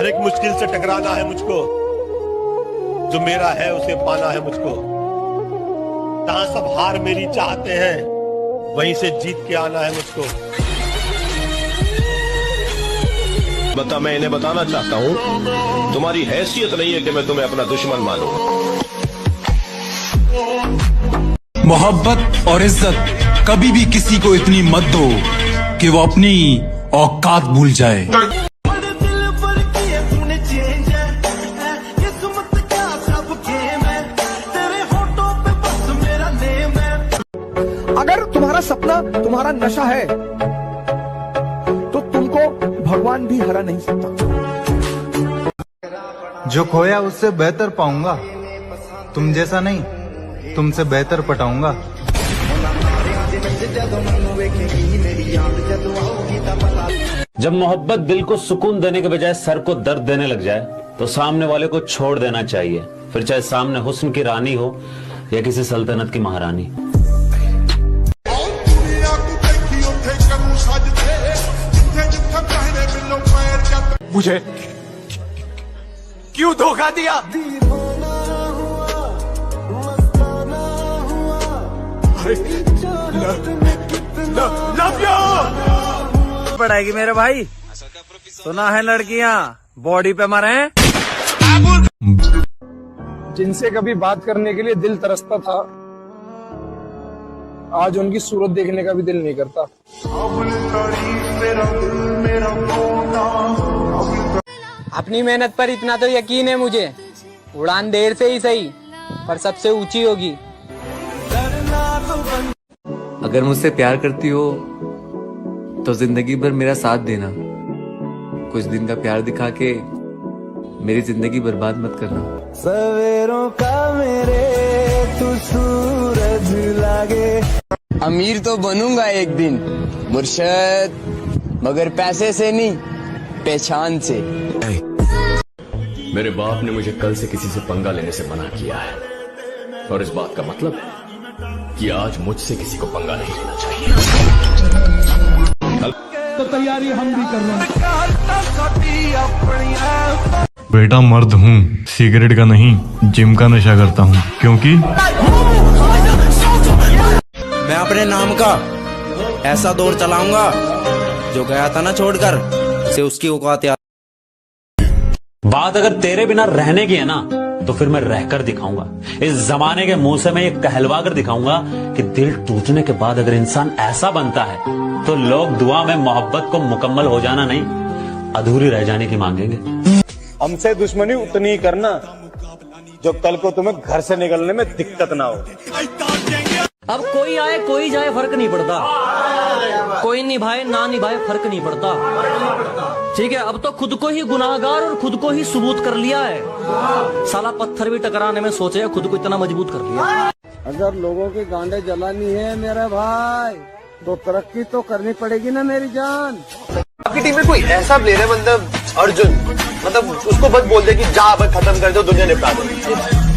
हर एक मुश्किल से टकराना है मुझको, जो मेरा है उसे पाना है मुझको। जहां सब हार मेरी चाहते हैं, वहीं से जीत के आना है मुझको। बता, मैं इन्हें बताना चाहता हूं, तुम्हारी हैसियत नहीं है कि मैं तुम्हें अपना दुश्मन मानूं। मोहब्बत और इज्जत कभी भी किसी को इतनी मत दो कि वो अपनी औकात भूल जाए। अगर तुम्हारा सपना तुम्हारा नशा है तो तुमको भगवान भी हरा नहीं सकता। जो खोया उससे बेहतर पाऊंगा, तुम जैसा नहीं, तुमसे बेहतर पटाऊंगा। जब मोहब्बत दिल को सुकून देने के बजाय सर को दर्द देने लग जाए तो सामने वाले को छोड़ देना चाहिए, फिर चाहे सामने हुस्न की रानी हो या किसी सल्तनत की महारानी। मुझे क्यों धोखा दिया? पड़ेगी मेरे भाई, सुना है लड़कियां बॉडी पे मरे। जिनसे कभी बात करने के लिए दिल तरसता था, आज उनकी सूरत देखने का भी दिल नहीं करता। अपनी मेहनत पर इतना तो यकीन है मुझे, उड़ान देर से ही सही पर सबसे ऊंची होगी। अगर मुझसे प्यार करती हो तो जिंदगी भर मेरा साथ देना। कुछ दिन का प्यार दिखा के मेरी जिंदगी बर्बाद मत करना। सवेरों का मेरे तू सूरज लागे। अमीर तो बनूंगा एक दिन मुर्शद, मगर पैसे से नहीं, पहचान से। मेरे बाप ने मुझे कल से किसी से पंगा लेने से मना किया है, और इस बात का मतलब कि आज मुझसे किसी को पंगा नहीं लेना चाहिए। तो तैयारी हम भी कर रहे हैं। बेटा मर्द हूँ, सिगरेट का नहीं जिम का नशा करता हूँ, क्योंकि मैं अपने नाम का ऐसा दौर चलाऊंगा, जो गया था ना छोड़कर से उसकी औकात याद। बात अगर तेरे बिना रहने की है ना, तो फिर मैं रहकर दिखाऊंगा। इस जमाने के मुंह से मैं ये कहलवा कर दिखाऊंगा कि दिल टूटने के बाद अगर इंसान ऐसा बनता है तो लोग दुआ में मोहब्बत को मुकम्मल हो जाना नहीं, अधूरी रह जाने की मांगेंगे। हमसे दुश्मनी उतनी ही करना जो कल को तुम्हें घर से निकलने में दिक्कत ना हो। अब कोई आए कोई जाए फर्क नहीं पड़ता, कोई निभाए ना निभाए फर्क नहीं पड़ता। ठीक है, अब तो खुद को ही गुनाहगार और खुद को ही सबूत कर लिया है। साला पत्थर भी टकराने में सोचे, खुद को इतना मजबूत कर लिया। अगर लोगों की गांडें जलानी है मेरे भाई, तो तरक्की तो करनी पड़ेगी ना मेरी जान। आपकी टीम में कोई ऐसा प्लेयर है, मतलब अर्जुन, मतलब उसको बस बोल दे कि जा अब खत्म कर दो, दुनिया निपटा दो।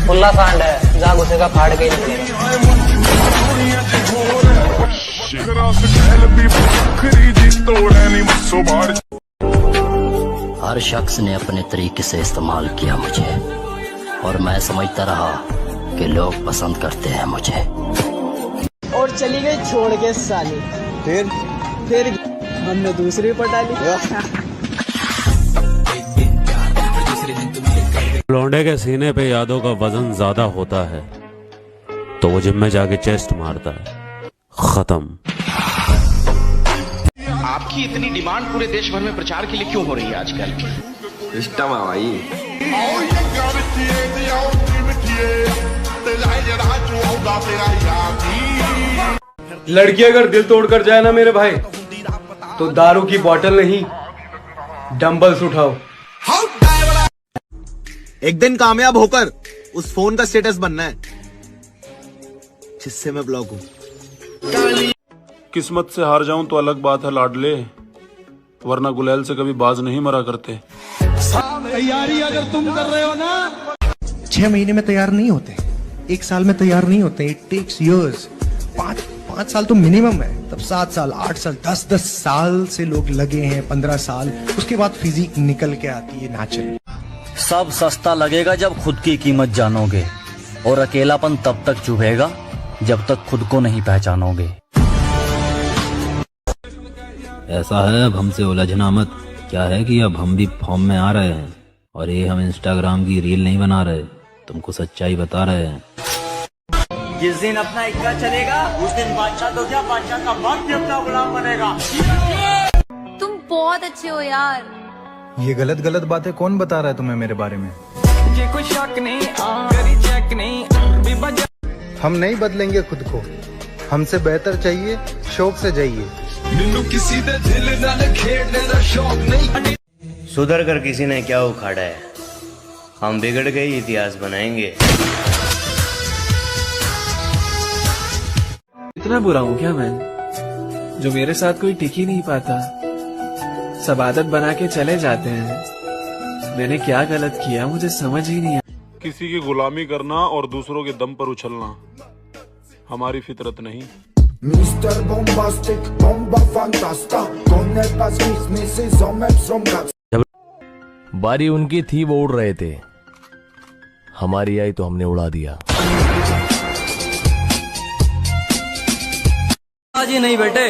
खुला सांड है, जा घुसेगा फाड़ के ही निकलेगा। हर शख्स ने अपने तरीके से इस्तेमाल किया मुझे, और मैं समझता रहा कि लोग पसंद करते हैं मुझे। और चली गई छोड़ के साली, फिर हमने दूसरी पटा ली। लौंडे के सीने पे यादों का वजन ज्यादा होता है तो वो जिम में जाके चेस्ट मारता है। खत्म। आपकी इतनी डिमांड पूरे देश भर में प्रचार के लिए क्यों हो रही है आजकल? सिस्टम है भाई। लड़की अगर दिल तोड़ कर जाए ना मेरे भाई, तो दारू की बोतल नहीं डंबल्स उठाओ। एक दिन कामयाब होकर उस फोन का स्टेटस बनना है जिससे मैं ब्लॉक हूँ। किस्मत से हार जाऊं तो अलग बात है लाडले, वरना गुलेल से कभी बाज नहीं मरा करते। तैयारी अगर तुम कर रहे हो ना, 6 महीने में तैयार नहीं होते, 1 साल में तैयार नहीं होते, इट टेक्स इयर्स। 5 साल तो मिनिमम है, तब 7 साल 8 साल 10 साल से लोग लगे हैं, 15 साल, उसके बाद फिजिक निकल के आती है नेचुरल। सब सस्ता लगेगा जब खुद की कीमत जानोगे, और अकेलापन तब तक चुभेगा जब तक खुद को नहीं पहचानोगे। ऐसा है, अब हमसे उलझना मत। क्या है कि अब हम भी फॉर्म में आ रहे हैं, और ये हम इंस्टाग्राम की रील नहीं बना रहे, तुमको सच्चाई बता रहे हैं। जिस दिन अपना इक्का चलेगा उस दिन बादशाह तो क्या, बादशाह का बाप भी अपना गुलाम बनेगा। तुम बहुत अच्छे हो यार। ये गलत गलत बातें कौन बता रहा है तुम्हें मेरे बारे में? ये कोई शक नहीं, करी चेक नहीं। हम नहीं बदलेंगे खुद को, हमसे बेहतर चाहिए, शौक से जाइए। सुधर कर किसी ने क्या उखाड़ा है, हम बिगड़ गए इतिहास बनाएंगे। इतना बुरा हूँ क्या मैं, जो मेरे साथ कोई टिक ही नहीं पाता, सब आदत बना के चले जाते हैं। मैंने क्या गलत किया मुझे समझ ही नहीं। किसी की गुलामी करना और दूसरों के दम पर उछलना हमारी फितरत नहीं। Mr. Bombastic, bomba fantasta, con el pasquis misses homens from Gaps. बारी उनकी थी, वो उड़ रहे थे, हमारी आई तो हमने उड़ा दिया। जी नहीं बेटे,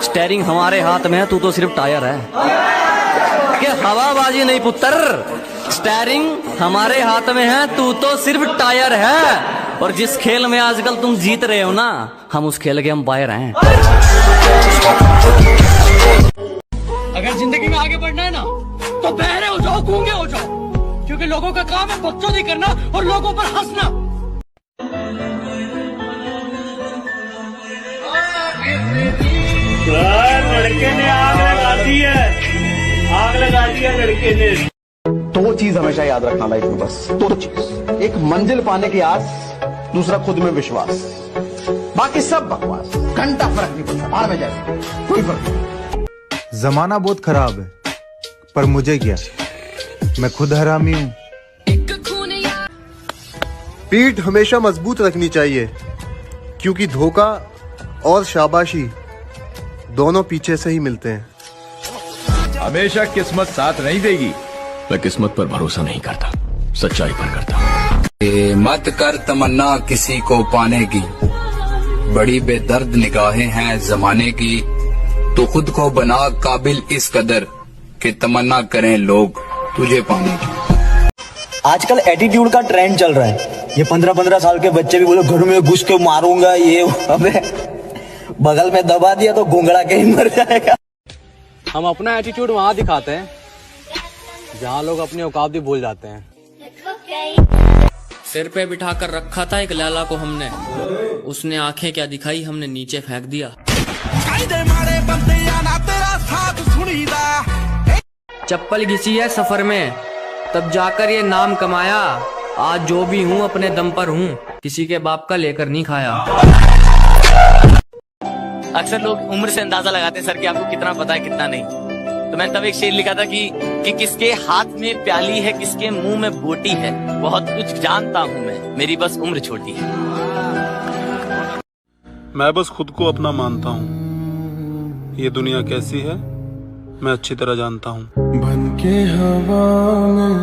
स्टेयरिंग हमारे हाथ में है, तू तो सिर्फ टायर है। क्या हवाबाजी नहीं पुत्र, स्टेयरिंग हमारे हाथ में है, तू तो सिर्फ टायर है। और जिस खेल में आजकल तुम जीत रहे हो ना, हम उस खेल के अंपायर हैं। अगर जिंदगी में आगे बढ़ना है ना, तो बहरे हो जाओ, गूंगे हो जाओ, क्योंकि लोगों का काम है बकचोदी करना और लोगों पर हंसना। लड़के ने आग लगा दी है, आग लगा दी है लड़के ने। 2 चीज हमेशा याद रखना लाइफ में, बस 2 चीज। एक मंजिल पाने की आस, दूसरा खुद में विश्वास। बाकी सब बकवास, घंटा फर्क नहीं पड़ता, बाहर में जाए कोई फर्क नहीं। जमाना बहुत खराब है, पर मुझे क्या, मैं खुद हरामी हूँ। पीठ हमेशा मजबूत रखनी चाहिए, क्योंकि धोखा और शाबाशी दोनों पीछे से ही मिलते हैं। हमेशा किस्मत साथ नहीं देगी। मैं किस्मत पर भरोसा नहीं करता, सच्चाई पर करता हूँ। मत कर तमन्ना किसी को पाने की, बड़ी बेदर्द निगाहें हैं जमाने की, तो खुद को बना काबिल इस कदर कि तमन्ना करें लोग तुझे पाने की। आजकल एटीट्यूड का ट्रेंड चल रहा है। ये 15-15 साल के बच्चे भी बोले घर में घुस के मारूंगा, ये अबे बगल में दबा दिया तो घुंघरा के ही मर जाएगा। हम अपना एटीट्यूड वहाँ दिखाते हैं जहाँ लोग अपनी औकात भी भूल जाते हैं। सिर पे बिठा कर रखा था एक लाला को हमने, उसने आंखें क्या दिखाई, हमने नीचे फेंक दिया। चप्पल घिसी है सफर में, तब जाकर ये नाम कमाया। आज जो भी हूँ अपने दम पर हूँ, किसी के बाप का लेकर नहीं खाया। अक्सर लोग उम्र से अंदाजा लगाते हैं सर कि आपको कितना पता है कितना नहीं। तो मैंने तब एक शेर लिखा था कि किसके हाथ में प्याली है, किसके मुंह में बोटी है, बहुत कुछ जानता हूँ मैं, मेरी बस उम्र छोटी है। मैं बस खुद को अपना मानता हूँ, ये दुनिया कैसी है मैं अच्छी तरह जानता हूँ। बनके हवा में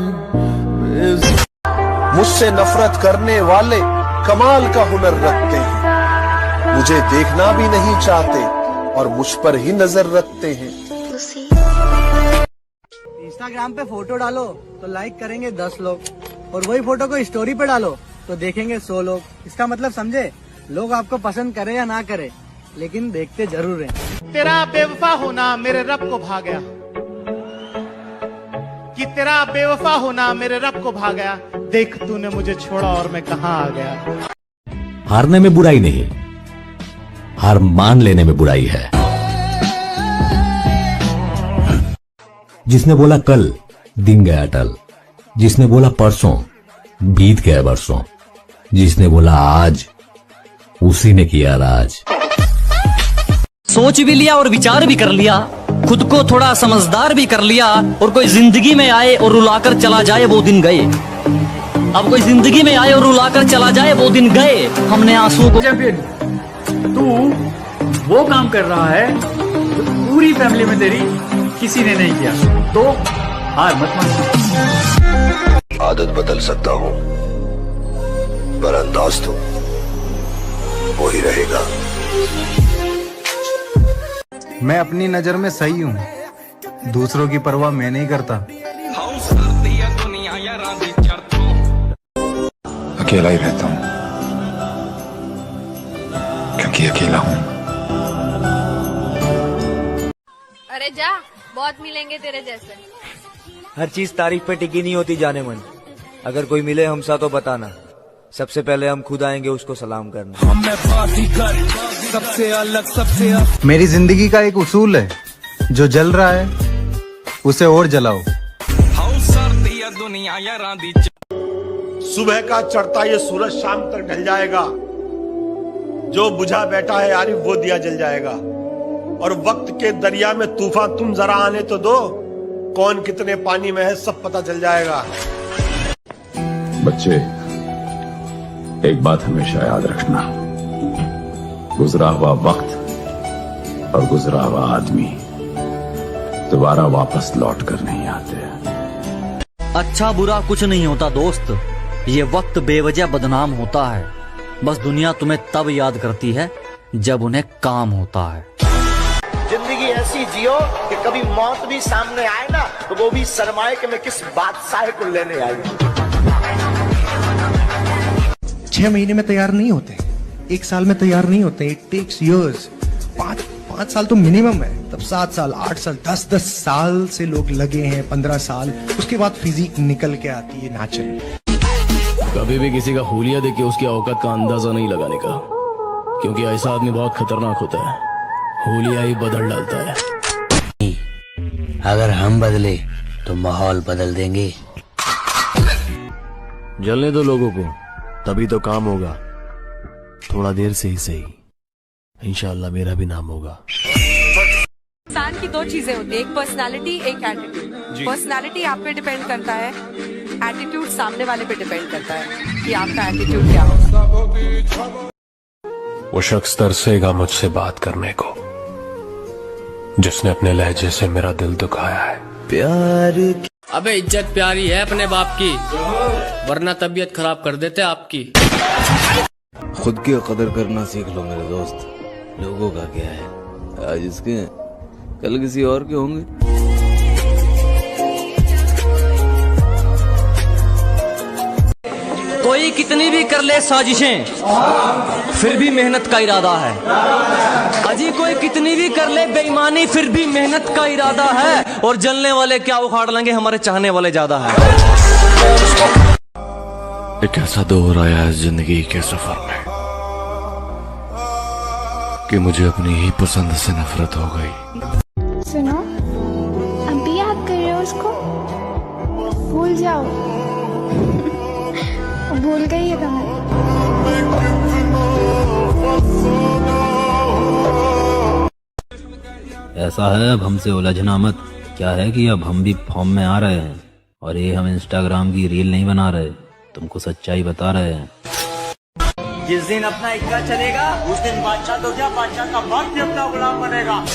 मुझसे नफरत करने वाले कमाल का हुनर रखते हैं, मुझे देखना भी नहीं चाहते और मुझ पर ही नजर रखते हैं। इंस्टाग्राम पे फोटो डालो तो लाइक करेंगे 10 लोग, और वही फोटो को स्टोरी पे डालो तो देखेंगे 100 लोग। इसका मतलब समझे, लोग आपको पसंद करे या ना करे, लेकिन देखते जरूर हैं। तेरा बेवफा होना मेरे रब को भा गया, कि तेरा बेवफा होना मेरे रब को भा गया, देख तूने मुझे छोड़ा और मैं कहाँ आ गया। हारने में बुराई नहीं, हार मान लेने में बुराई है। जिसने बोला कल दिन गया टल, जिसने बोला परसों बीत गया बरसों, जिसने बोला आज उसी ने किया राज। सोच भी लिया और विचार भी कर लिया, खुद को थोड़ा समझदार भी कर लिया, और कोई जिंदगी में आए और रुलाकर चला जाए वो दिन गए। अब कोई जिंदगी में आए और रुलाकर चला जाए वो दिन गए। हमने आंसू को तू वो काम कर रहा है जो पूरी फैमिली में तेरी किसी ने नहीं किया, तो हार मत मान। आदत बदल सकता हूँ पर अंदाज तो वही रहेगा। मैं अपनी नजर में सही हूँ, दूसरों की परवाह मैं नहीं करता। अकेला ही रहता हूँ क्योंकि अकेला हूँ। अरे जा, बहुत मिलेंगे तेरे जैसे। हर चीज तारीफ पे टिकी नहीं होती जाने मन। अगर कोई मिले हमसा तो बताना, सबसे पहले हम खुद आएंगे उसको सलाम करना। सबसे अलग मेरी जिंदगी का एक उसूल है, जो जल रहा है उसे और जलाओ। सुबह का चढ़ता ये सूरज शाम तक ढल जाएगा, जो बुझा बैठा है यारी वो दिया जल जाएगा। और वक्त के दरिया में तूफान तुम जरा आने तो दो, कौन कितने पानी में है सब पता चल जाएगा। बच्चे, एक बात हमेशा याद रखना, गुजरा हुआ वक्त और गुजरा हुआ आदमी दोबारा वापस लौट कर नहीं आते। अच्छा बुरा कुछ नहीं होता दोस्त, ये वक्त बेवजह बदनाम होता है। बस दुनिया तुम्हें तब याद करती है जब उन्हें काम होता है। जिंदगी ऐसी जियो कि कभी मौत भी सामने आए ना तो वो भी शर्माए कि मैं किस बादशाह को लेने आई। 6 महीने में तैयार नहीं होते, 1 साल में तैयार नहीं होते। It takes years. 5 साल तो मिनिमम है, तब 7 साल, 8 साल, 10 साल से लोग लगे हैं, 15 साल, उसके बाद फिजिक निकल के आती है नेचुरल। कभी भी किसी का हुलिया देख के उसकी औकात का अंदाजा नहीं लगाने का, क्योंकि ऐसा आदमी बहुत खतरनाक होता है, हुलिया ही बदल डालता है। अगर हम बदले तो माहौल बदल देंगे। जलने दो लोगों को, तभी तो काम होगा। थोड़ा देर से ही सही, इंशाल्लाह मेरा भी नाम होगा। इंसान की 2 चीजें होती है, एक पर्सनालिटी, एक एटीट्यूड। पर्सनालिटी आप पे डिपेंड करता है, एटीट्यूड सामने वाले पे डिपेंड करता है कि आपका एटीट्यूड क्या होगा। वो शख्स तरसेगा मुझसे बात करने को, जिसने अपने लहजे से मेरा दिल दुखाया है। प्यार अबे इज्जत प्यारी है अपने बाप की, वरना तबीयत खराब कर देते आपकी। खुद की कदर करना सीख लो मेरे दोस्त। लोगों का क्या है, आज इसके कल किसी और के होंगे। कोई कितनी भी कर ले साजिशें, फिर भी मेहनत का इरादा है। अजी कोई कितनी भी कर ले बेईमानी, फिर भी मेहनत का इरादा है। और जलने वाले क्या उखाड़ लेंगे, हमारे चाहने वाले ज्यादा है। एक ऐसा दौर आया है जिंदगी के सफर में कि मुझे अपनी ही पसंद से नफरत हो गई। सुनो, अब भी याद कर रहे हो उसको? भूल जाओ। भूल गई है कहाँ? ऐसा है, अब हमसे उलझना मत। क्या है कि अब हम भी फॉर्म में आ रहे हैं, और ये हम इंस्टाग्राम की रील नहीं बना रहे, तुमको सच्चाई बता रहे हैं। जिस दिन अपना इक्का चलेगा उस दिन बादशाह तो क्या, बादशाह का बाप भी अपना गुलाम बनेगा।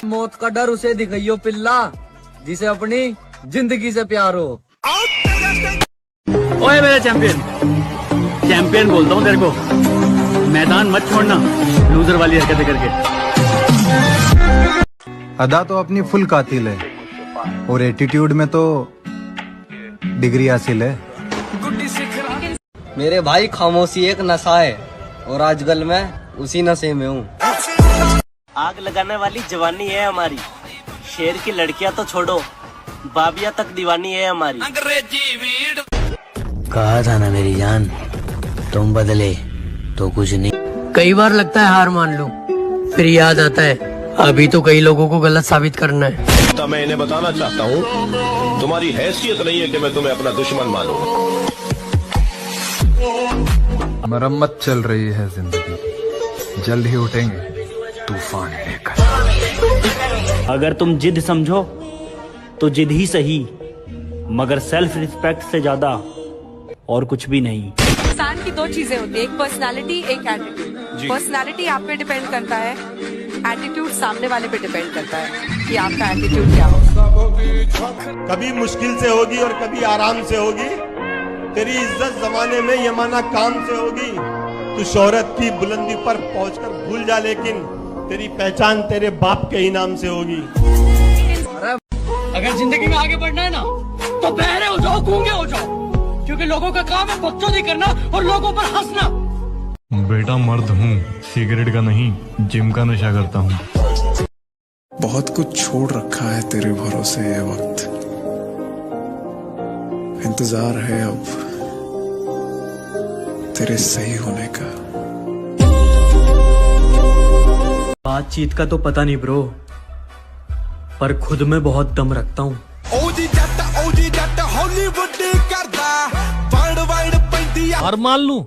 मौत का डर उसे दिखाइयो पिल्ला, जिसे अपनी जिंदगी से प्यार हो। ओए मेरा चैंपियन, चैंपियन बोलता हूँ तेरे को, मैदान मत छोड़ना लूजर वाली हरकतें करके। अदा तो अपनी फुल कातिल है, और एटीट्यूड में तो डिग्री हासिल है। मेरे भाई खामोशी एक नशा है, और आजकल मैं उसी नशे में हूँ। आग लगाने वाली जवानी है हमारी, शेर की लड़कियां तो छोड़ो, बाबिया तक दीवानी है हमारी। कहा था ना मेरी जान, तुम बदले तो कुछ नहीं। कई बार लगता है हार मान लूं, फिर याद आता है अभी तो कई लोगों को गलत साबित करना है। तो मैं इन्हें बताना चाहता हूँ, तुम्हारी हैसियत नहीं है कि मैं तुम्हें अपना दुश्मन मानूं। मरम्मत चल रही है जिंदगी, जल्द ही उठेंगे तूफान लेकर। अगर तुम जिद समझो तो जिद ही सही, मगर सेल्फ रिस्पेक्ट से ज्यादा और कुछ भी नहीं। इंसान की 2 चीजें होती है, एक पर्सनालिटी, एक एटीट्यूड। पर्सनालिटी आप पे डिपेंड करता है, एटीट्यूड सामने वाले पे डिपेंड करता है कि आपका एटीट्यूड क्या होगा। कभी मुश्किल से होगी और कभी आराम से होगी। तेरी इज्जत जमाने में यमाना काम से होगी। तू शोहरत की बुलंदी पर पहुंचकर भूल जा, लेकिन तेरी पहचान तेरे बाप के ही नाम से होगी। अगर जिंदगी में आगे बढ़ना है ना तो बहरे हो जाओ, गूंगे हो जाओ, क्योंकि लोगों का काम है बकचोदी करना और लोगों पर हंसना। बेटा मर्द हूँ, सिगरेट का नहीं जिम का नशा करता हूँ। बहुत कुछ छोड़ रखा है तेरे भरोसे ये वक्त, इंतजार है अब तेरे सही होने का। बातचीत का तो पता नहीं ब्रो, पर खुद में बहुत दम रखता हूँ। और मान लूं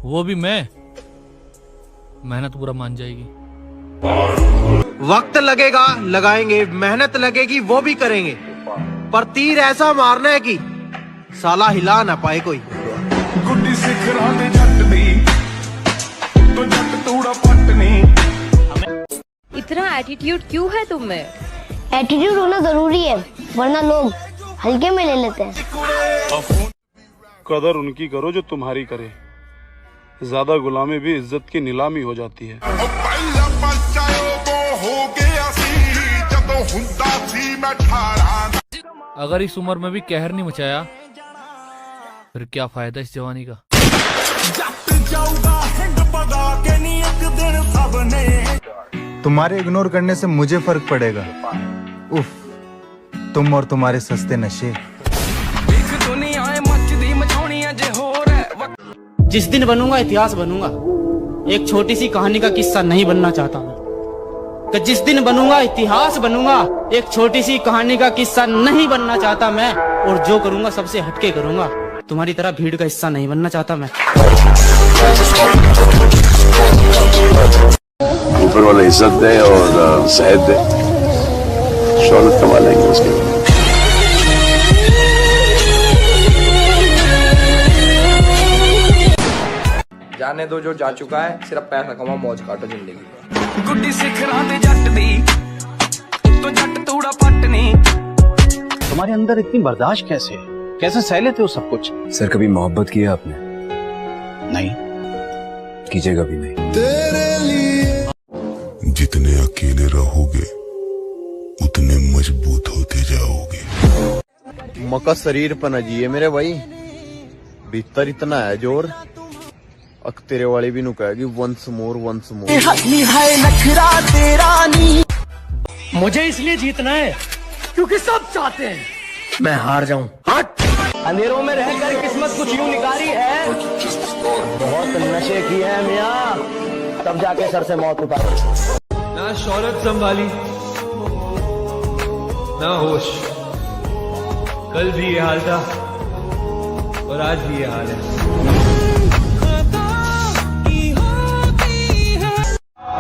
वो भी मैं, मेहनत पूरा मान जाएगी। वक्त लगेगा लगाएंगे, मेहनत लगेगी वो भी करेंगे, पर तीर ऐसा मारना है कि साला हिला ना पाए कोई। गुड्डी सिखरा दे जट दी तो जट तूड़ा पटनी। इतना एटीट्यूड क्यों है तुम में? एटीट्यूड होना जरूरी है, वरना लोग हल्के में ले लेते हैं। कदर उनकी करो जो तुम्हारी करे, ज्यादा गुलामी भी इज्जत की नीलामी हो जाती है। अगर इस उम्र में भी कहर नहीं मचाया फिर क्या फायदा इस जवानी का। तुम्हारे इग्नोर करने से मुझे फर्क पड़ेगा। उफ, तुम और तुम्हारे सस्ते नशे। जिस दिन बनूंगा इतिहास बनूंगा, एक छोटी सी कहानी का किस्सा नहीं बनना चाहता मैं। कि जिस दिन बनूंगा इतिहास बनूंगा, एक छोटी सी कहानी का किस्सा नहीं बनना चाहता मैं। और जो करूंगा सबसे हटके करूंगा, तुम्हारी तरह भीड़ का हिस्सा नहीं बनना चाहता मैं। ऊपर वाला इज्जत दे और सेहत दे, शौहरत कमा लेंगे उसके बाद। जाने दो जो जा चुका है, सिर्फ पैसा कमाओ, मौज काटो जिंदगी। गुड्डी सिखरा दे जट दी तो जट तूड़ा पटनी। तुम्हारे अंदर इतनी बर्दाश्त कैसे, कैसे सह लेते हो सब कुछ? सर कभी मोहब्बत किया आपने? नहीं, कीजिएगा भी नहीं। तेरे लिए जितने अकेले रहोगे उतने मजबूत होते जाओगे। मका शरीर पर न जिए मेरे भाई, भीतर इतना है जोर, अक तेरे वाली भी नु कहेगी वंस मोर वंस मोर। मुझे इसलिए जीतना है क्योंकि सब चाहते हैं मैं हार जाऊं। अंधेरों में रहकर किस्मत कुछ यूं निकारी है, बहुत नशे किए हैं मियां, तब जाके सर से मौत उतारी। ना शौहरत संभाली ना होश, कल भी ये हाल था और आज भी ये हाल है।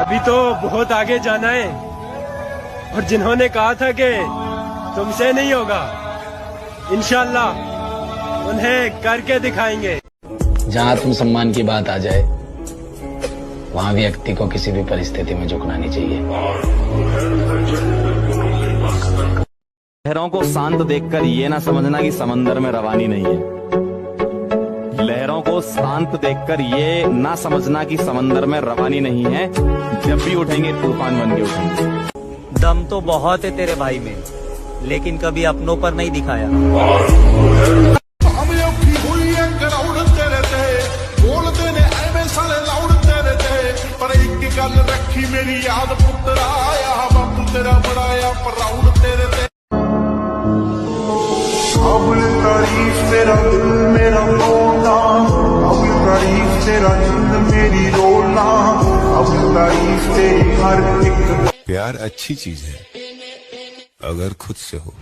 अभी तो बहुत आगे जाना है, और जिन्होंने कहा था कि तुमसे नहीं होगा, इंशाल्लाह उन्हें करके दिखाएंगे। जहाँ आत्मसम्मान की बात आ जाए वहाँ भी व्यक्ति को किसी भी परिस्थिति में झुकना नहीं चाहिए। लहरों को शांत देखकर ये ना समझना कि समंदर में रवानी नहीं है। लहरों को शांत देखकर ये ना समझना कि समंदर में रवानी नहीं है। जब भी उठेंगे तूफान बन के उठेंगे। दम तो बहुत है तेरे भाई में, लेकिन कभी अपनों पर नहीं दिखाया। पर एक गल रखी मेरी याद पुत्रा, आया बापू तेरा बड़ाया प्राउड तेरे ते। काबिल तारीफ तेरा दिल मेरा बोलना, काबिल तारीफ तेरा जिंद मेरी रोना, काबिल तारीफ तेरी हर एक। प्यार अच्छी चीज है अगर खुद से हो।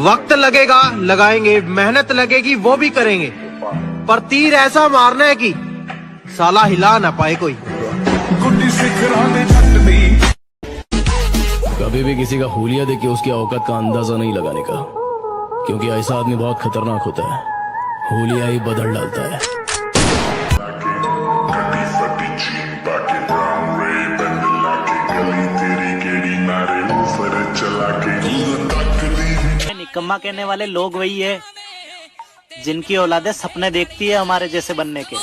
वक्त लगेगा लगाएंगे, मेहनत लगेगी वो भी करेंगे, पर तीर ऐसा मारना है कि साला हिला ना पाए कोई। गुड्डी सिखरा दे जट दी। कभी भी किसी का हुलिया देख के उसकी औकात का अंदाजा नहीं लगाने का, क्योंकि ऐसा आदमी बहुत खतरनाक होता है, हुलिया ही बदल डालता है। निकम्मा कहने वाले लोग वही है जिनकी औलादे सपने देखती है हमारे जैसे बनने के।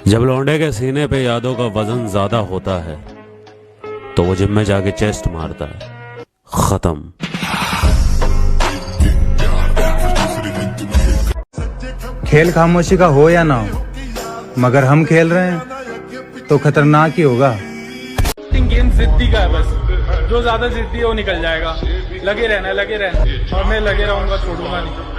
जब लौंडे के सीने पे यादों का वजन ज्यादा होता है तो वो जिम में जाके चेस्ट मारता है। खत्म। खेल खामोशी का हो या ना हो, मगर हम खेल रहे हैं तो खतरनाक ही होगा। गेम जिद्दी का है, बस जो ज्यादा जिद्दी है वो निकल जाएगा। लगे रहना और मैं लगे रहूंगा, छोड़ूंगा नहीं।